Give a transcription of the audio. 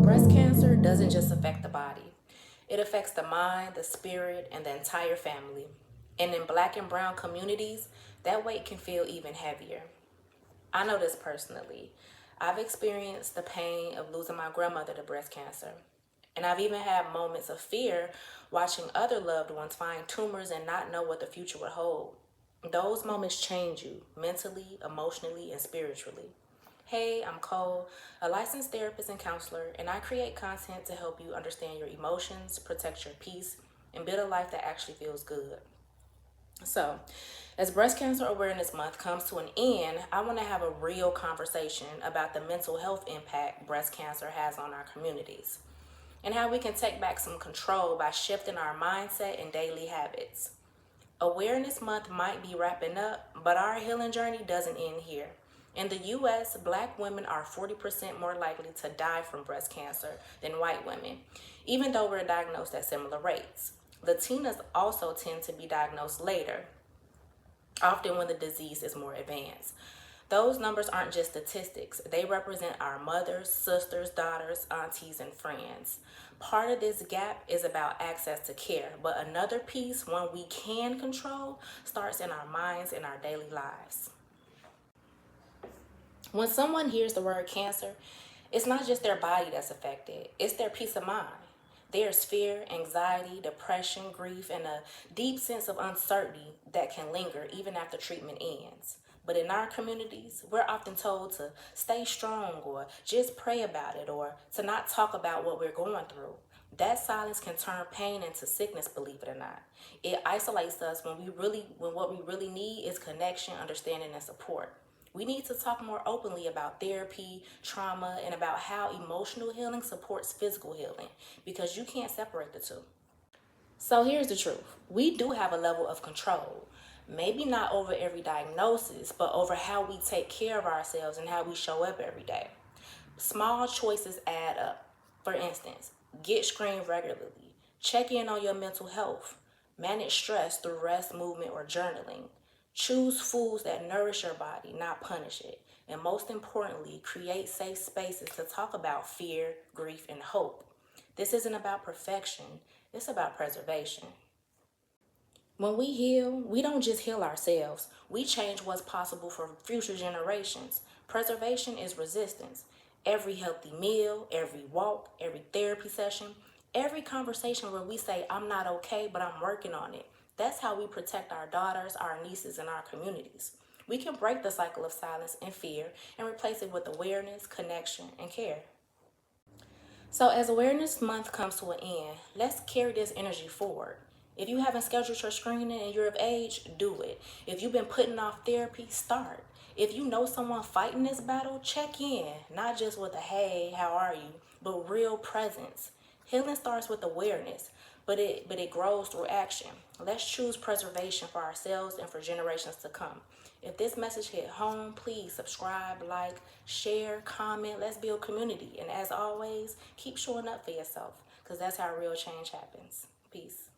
Breast cancer doesn't just affect the body, it affects the mind, the spirit, and the entire family. And in Black and brown communities, that weight can feel even heavier. I know this personally. I've experienced the pain of losing my grandmother to breast cancer. And I've even had moments of fear watching other loved ones find tumors and not know what the future would hold. Those moments change you mentally, emotionally, and spiritually. Hey, I'm Cole, a licensed therapist and counselor, and I create content to help you understand your emotions, protect your peace, and build a life that actually feels good. So, as Breast Cancer Awareness Month comes to an end, I want to have a real conversation about the mental health impact breast cancer has on our communities and how we can take back some control by shifting our mindset and daily habits. Awareness Month might be wrapping up, but our healing journey doesn't end here. In the US, Black women are 40% more likely to die from breast cancer than white women, even though we're diagnosed at similar rates. Latinas also tend to be diagnosed later, often when the disease is more advanced. Those numbers aren't just statistics, they represent our mothers, sisters, daughters, aunties, and friends. Part of this gap is about access to care, but another piece, one we can control, starts in our minds and our daily lives. When someone hears the word cancer, it's not just their body that's affected, it's their peace of mind. There's fear, anxiety, depression, grief, and a deep sense of uncertainty that can linger even after treatment ends. But in our communities, we're often told to stay strong or just pray about it or to not talk about what we're going through. That silence can turn pain into sickness, believe it or not. It isolates us when what we really need is connection, understanding, and support. We need to talk more openly about therapy, trauma, and about how emotional healing supports physical healing because you can't separate the two. So here's the truth. We do have a level of control. Maybe not over every diagnosis, but over how we take care of ourselves and how we show up every day. Small choices add up. For instance, get screened regularly, check in on your mental health, manage stress through rest, movement, or journaling. Choose foods that nourish your body, not punish it. And most importantly, create safe spaces to talk about fear, grief, and hope. This isn't about perfection, it's about preservation. When we heal, we don't just heal ourselves, we change what's possible for future generations. Preservation is resistance. Every healthy meal, every walk, every therapy session, every conversation where we say, I'm not okay, but I'm working on it. That's how we protect our daughters, our nieces, and our communities. We can break the cycle of silence and fear and replace it with awareness, connection, and care. So, as Awareness Month comes to an end, let's carry this energy forward. If you haven't scheduled your screening and you're of age, do it. If you've been putting off therapy, start. If you know someone fighting this battle, check in, not just with a hey, how are you, but real presence. Healing starts with awareness, but it grows through action. Let's choose preservation for ourselves and for generations to come. If this message hit home, please subscribe, like, share, comment. Let's build community. And as always, keep showing up for yourself because that's how real change happens. Peace.